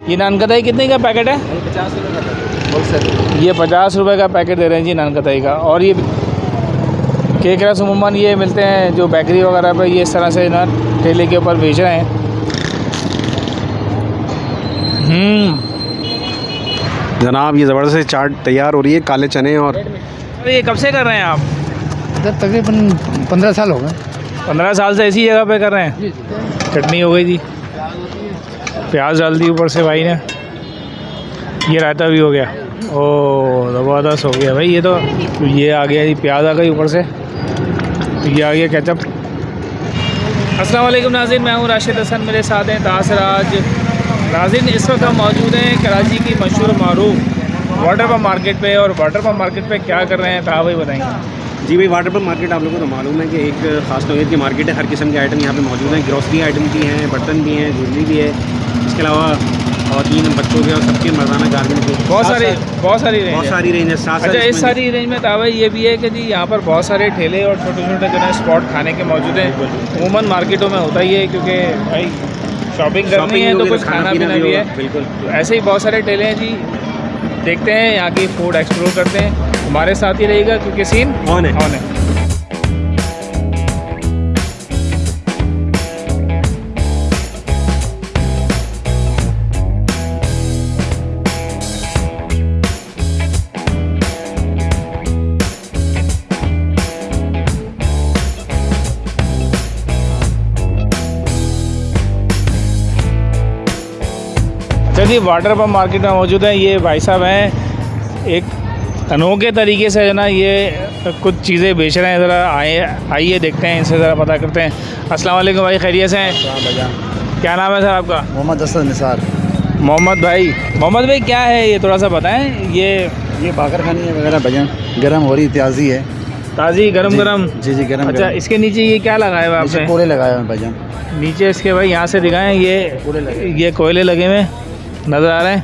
ये नान कतई कितने का पैकेट है? 50 रुपये का पैकेट। ये 50 रुपये का पैकेट दे रहे हैं जी नान कतई का। और ये केक रस उमूमन ये मिलते हैं जो बेकरी वगैरह पे, ये इस तरह से ना ठेले के ऊपर बेच रहे हैं। जनाब ये ज़बरदस्त चाट तैयार हो रही है, काले चने। और ये कब से कर रहे हैं आप? तकरीबन 15 साल हो गए। 15 साल से इसी जगह पे कर रहे हैं। चटनी हो गई जी, प्याज डाल दी ऊपर से भाई ने, ये रायता भी हो गया। ओ ज़बरदस्त हो गया भाई। ये आ गया जी, प्याज आ गई ऊपर से, ये आ गया केचप। अस्सलाम वालेकुम नाज़रीन, मैं हूँ राशिद हसन, मेरे साथ हैं तासराज। नाज़रीन इस वक्त हम मौजूद हैं कराची की मशहूर मारूफ वाटर पम्प मार्केट पे। और वाटर पम्प मार्केट पे क्या कर रहे हैं कहा भाई बताएंगे। जी भाई, वाटर पम्प मार्केट आप लोगों को तो मालूम है कि एक ख़ास नौइयत की मार्केट है। हर किस्म के आइटम यहाँ पे मौजूद हैं। ग्रॉसरी आइटम भी हैं, बर्तन भी हैं, ज्वेलरी भी है। इसके अलावा ख़वातीन बच्चों के और सबके मर्दाना गारमेंट के बहुत सारी रेंज है। अच्छा, इस सारी रेंज में तावा ये भी है कि जी यहाँ पर बहुत सारे ठेले और छोटे छोटे जो है स्पॉट खाने के मौजूद हैं। अमूमन मार्केटों में होता ही है, क्योंकि भाई शॉपिंग करनी है तो कुछ खाना पीना भी है। बिल्कुल, तो ऐसे ही बहुत सारे ठेले हैं जी। देखते हैं यहाँ की फूड एक्सप्लोर करते हैं, हमारे साथ ही रहेगा क्योंकि सीन ऑन है। चलिए वाटर पम्प मार्केट में मौजूद है। ये भाई साहब हैं, एक अनोखे तरीके से जो ना ये कुछ चीज़ें बेच रहे हैं। ज़रा आइए देखते हैं, इनसे ज़रा पता करते हैं। अस्सलाम वालेकुम भाई, खैरियत से हैं? क्या नाम है सर आपका? मोहम्मद हसन निसार। मोहम्मद भाई क्या है ये थोड़ा सा बताएं। ये बाकर खानी वगैरह भजन गर्म हो रही, ताज़ी है, ताज़ी गरम। जी गरम। अच्छा, इसके नीचे ये क्या लगाया हुआ है आपने? कोयले लगाए हुए भजन नीचे इसके भाई यहाँ से दिखाएं, ये कोयले लगे हुए नज़र आ रहे हैं।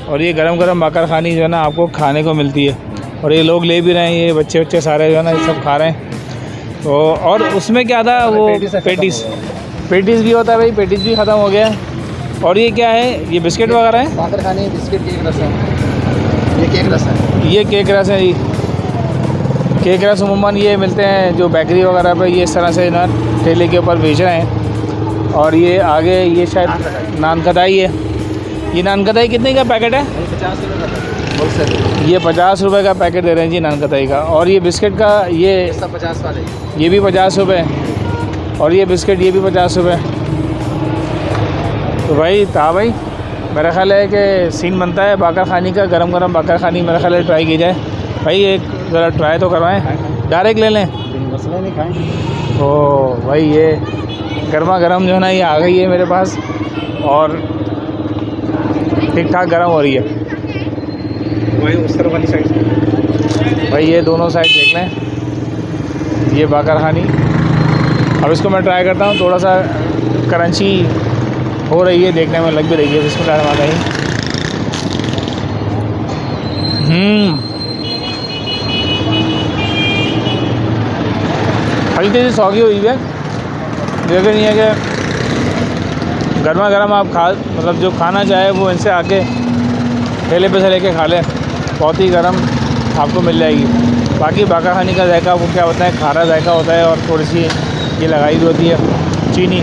और ये गरम बाकर खानी जो है ना आपको खाने को मिलती है। और ये लोग ले भी रहे हैं, ये बच्चे सारे जो है ना ये सब खा रहे हैं। तो और उसमें क्या था वो पेटीज भी होता है भाई, पेटीज भी ख़त्म हो गया। और ये क्या है, ये बिस्किट वगैरह है? बाकर खानी, बिस्किट, केक रस है। ये केक रस है। ये केक रस है जी। केक रस उमूमन ये मिलते हैं जो बेकरी वगैरह पे, ये इस तरह से ना ठेले के ऊपर बेच रहे हैं। और ये आगे ये शायद नान कतई है। ये नान कतई कितने का पैकेट है? 50 रुपये का पैकेट। ये 50 रुपये का पैकेट दे रहे हैं जी नान कतई का। और ये बिस्किट का ये 50 वाले, ये भी 50 रुपये। और ये बिस्किट ये भी 50 रुपये। तो भाई मेरा ख्याल है कि सीन बनता है बाकर खानी का, गरम बाकर खानी मेरा ख्याल है ट्राई की जाए। भाई एक ज़रा ट्राई तो करवाएं, डायरेक्ट ले लें, मसला नहीं खाएँ। ओ भाई ये गरम जो है ना ये आ गई है मेरे पास और ठीक ठाक गर्म हो रही है। वहीं उस तरफ वाली साइड भाई ये दोनों साइड देख लें, ये बाकर खानी। अब इसको मैं ट्राई करता हूँ, थोड़ा सा क्रंची हो रही है, देखने में लग भी रही है। बिस्मिल्लाह। हल्की सी सौगी हुई है, लेकिन ये कि गरम आप मतलब जो खाना चाहे वो इनसे आके ठेले पे से लेके खा लें, बहुत ही गर्म आपको मिल जाएगी। बाकी बाकर खानी का जायका वो क्या होता है, खारा जायका होता है। और थोड़ी सी ये लगाई हुई होती है चीनी,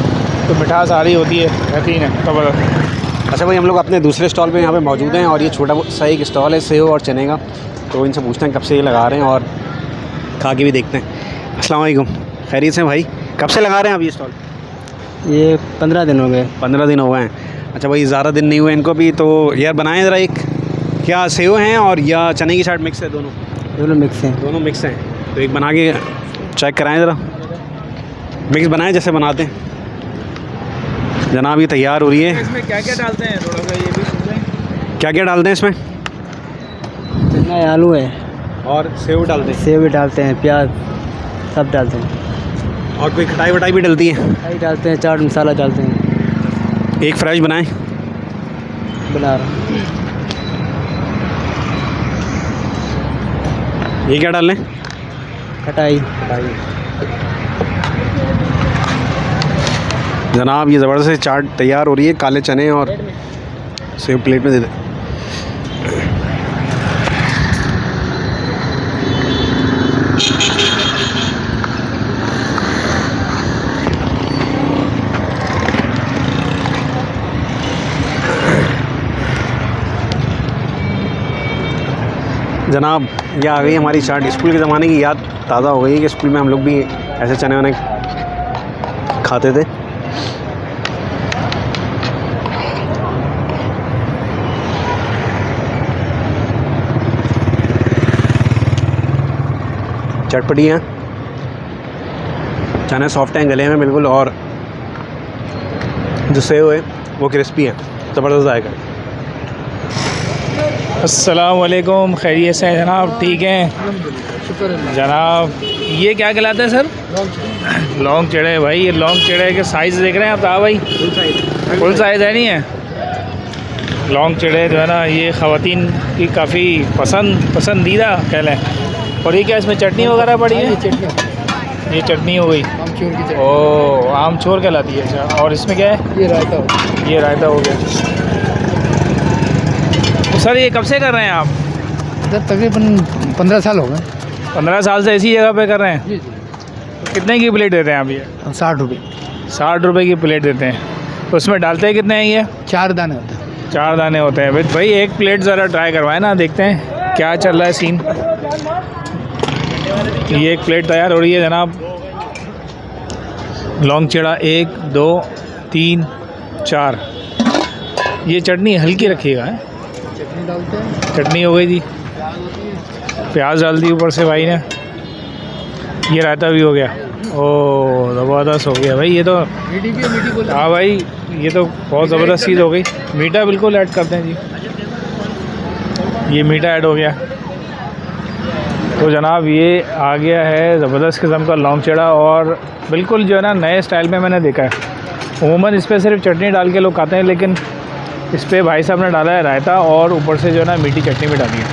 तो मिठास आ रही होती है, बेहतरीन है, ज़बरदस्त। अच्छा भाई, हम लोग अपने दूसरे स्टॉल पे यहाँ पे मौजूद हैं। और ये छोटा सा एक स्टॉल है सेव और चने का। तो इनसे पूछते हैं कब से ये लगा रहे हैं और खा के भी देखते हैं। अस्सलाम वालेकुम, खैरियत से भाई? कब से लगा रहे हैं आप ये स्टॉल? ये 15 दिन हो गए। 15 दिन हो गए हैं। अच्छा भाई, ज़्यादा दिन नहीं हुए इनको भी, तो यार बनाएं ज़रा एक। क्या सेव हैं और या चने की चाट मिक्स है? दोनों मिक्स हैं। तो एक बना के चेक कराएं ज़रा, मिक्स बनाएं जैसे बनाते हैं। जनाब ये तैयार हो रही है। इसमें क्या डालते हैं थोड़ा सा ये भी पूछें? क्या डालते हैं इसमें? जितना आलू है और सेव डालते हैं? सेव भी डालते हैं, प्याज सब डालते हैं। और कोई खटाई वटाई भी डलती है? खटाई डालते हैं, चाट मसाला डालते हैं। एक फ्रेश बनाएं। बना रहा हूँ। ये क्या डाल लें? खटाई। जनाब ये ज़बरदस्त चाट तैयार हो रही है, काले चने और सेव प्लेट में दे दे। जनाब ये आ गई हमारी चाट। स्कूल के ज़माने की याद ताज़ा हो गई कि स्कूल में हम लोग भी ऐसे चने वने खाते थे। चटपटी हैं, चने सॉफ्ट हैं गले में बिल्कुल, और जो सेव है वो क्रिस्पी है, ज़बरदस्त जाएगा। अस्सलाम वालेकुम, खैरियत से हैं जनाब? ठीक हैं जनाब। ये क्या कहलाता है सर? लौंग चिड़े। भाई ये लौंग चिड़े के साइज़ देख रहे हैं आप? हाँ भाई फुल साइज़ है, नहीं है? लौंग चिड़े जो है ना ये ख़वातीन की काफ़ी पसंदीदा कह लें। और ये क्या इसमें चटनी वगैरह पड़ी है? ये चटनी हो गई, ओह आमचूर कहलाती है। अच्छा, और इसमें क्या है? ये रायता हो गया। तो सर ये कब से कर रहे हैं आप? तकरीबन 15 साल हो गए। 15 साल से इसी जगह पे कर रहे हैं? जी। तो कितने की प्लेट देते हैं आप ये? 60 रुपये। 60 रुपये की प्लेट देते हैं। तो उसमें डालते हैं कितने हैं ये? 4 दाने होते हैं। 4 दाने होते हैं। भाई एक प्लेट ज़रा ट्राई करवाएं ना, देखते हैं क्या चल रहा है सीन। ये एक प्लेट तैयार हो रही है जनाब। लौंग चिड़ा 1 2 3 4। ये चटनी हल्की रखिएगा है? चटनी डालते हैं। चटनी हो गई जी, प्याज डाल दी ऊपर से भाई ने। ये रायता भी हो गया। ओह ज़बरदस्त हो गया भाई। ये तो मीठी भी है, मीठी बोले। हाँ भाई ये तो बहुत ज़बरदस्त चीज़ हो गई। मीठा बिल्कुल ऐड करते हैं जी। ये मीठा ऐड हो गया। तो जनाब ये आ गया है ज़बरदस्त किस्म का लौंग चिड़ा, और बिल्कुल जो है ना नए स्टाइल में मैंने देखा है। उमूमन इस पर सिर्फ चटनी डाल के लोग खाते हैं, लेकिन इस पर भाई साहब ने डाला है रायता, और ऊपर से जो है ना मीठी चटनी भी डाली है।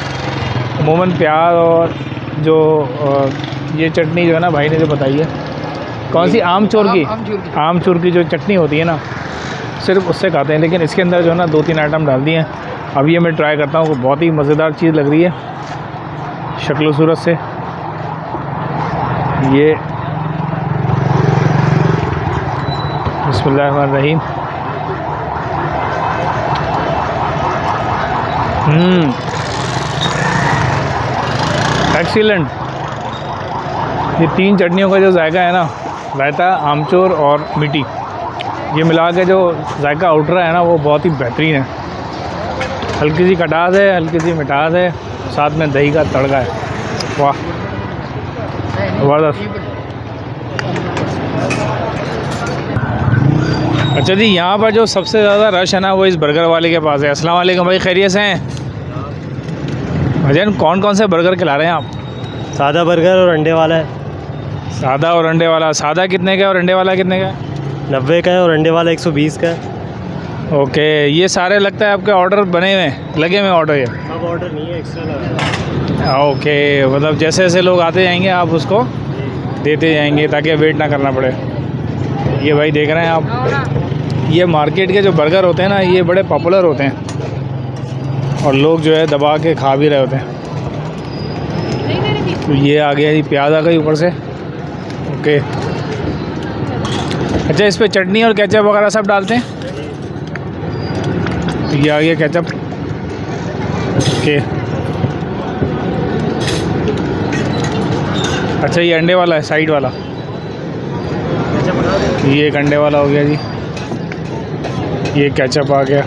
उमूमन प्याज और जो ये चटनी जो है ना भाई ने जो बताई है, कौन सी? आमचूर की। आमचूर की जो चटनी होती है ना, सिर्फ उससे खाते हैं, लेकिन इसके अंदर जो है ना 2-3 आइटम डाल दिए हैं। अब ये मैं ट्राई करता हूँ, बहुत ही मज़ेदार चीज़ लग रही है शक्ल सूरत से। ये बिस्मिल्लाहिर्रहमानिर्रहीम। एक्सीलेंट। ये 3 चटनियों का जो जायका है ना, रायता, आमचूर और मीठी, ये मिला के जो जायका उठ रहा है ना वो बहुत ही बेहतरीन है। हल्की सी खटास है, हल्की सी मिठास है, साथ में दही का तड़का है। वाह ज़बरदस्त। अच्छा जी, यहाँ पर जो सबसे ज़्यादा रश है ना वो इस बर्गर वाले के पास है। अस्सलाम वालेकुम भाई, खैरियत से हैं? भजन कौन कौन से बर्गर खिला रहे हैं आप? सादा बर्गर और अंडे वाला है। सादा और अंडे वाला। सादा कितने का है और अंडे वाला कितने का है? 90 का है, और अंडे वाला 120 का है। ओके, ये सारे लगता है आपके ऑर्डर बने हुए हैं, लगे हुए ऑर्डर? ये अब ऑर्डर नहीं है, एक्स्ट्रा लगा है। ओके, मतलब जैसे जैसे लोग आते जाएंगे आप उसको देते जाएंगे ताकि वेट ना करना पड़े। ये भाई देख रहे हैं आप, ये मार्केट के जो बर्गर होते हैं ना ये बड़े पॉपुलर होते हैं, और लोग जो है दबा के खा भी रहे होते हैं। तो ये आ गया जी, प्याज आ गई ऊपर से। ओके, अच्छा इस पर चटनी और केचप वगैरह सब डालते हैं? ये आ गया केचप। ओके, अच्छा ये अंडे वाला है, साइड वाला। ये एक अंडे वाला हो गया जी। ये केचप आ गया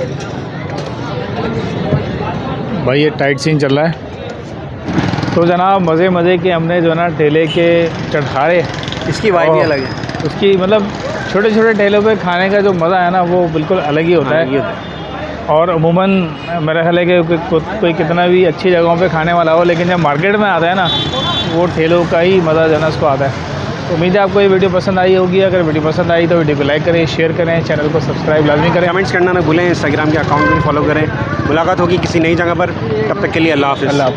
भाई। ये टाइट सीन चल रहा है। तो जनाब मज़े के हमने जो है ना ठेले के चटखारे, इसकी वाइब भी अलग है। उसकी मतलब छोटे छोटे ठेलों पे खाने का जो मज़ा है ना वो बिल्कुल अलग ही होता है। और उमूमन मेरा ख्याल है कि कोई कितना भी अच्छी जगहों पे खाने वाला हो, लेकिन जब मार्केट में आता है ना वो ठेलों का ही मज़ा जो है ना उसको आता है। तो उम्मीद है आपको ये वीडियो पसंद आई होगी। अगर वीडियो पसंद आई तो वीडियो को लाइक करें, शेयर करें, चैनल को सब्सक्राइब लाजमी करें, कमेंट्स करना ना भूलें, इंस्टाग्राम के अकाउंट भी फॉलो करें। मुलाकात होगी किसी नई जगह पर, तब तक के लिए अल्लाह हाफ़िज़। अल्लाह।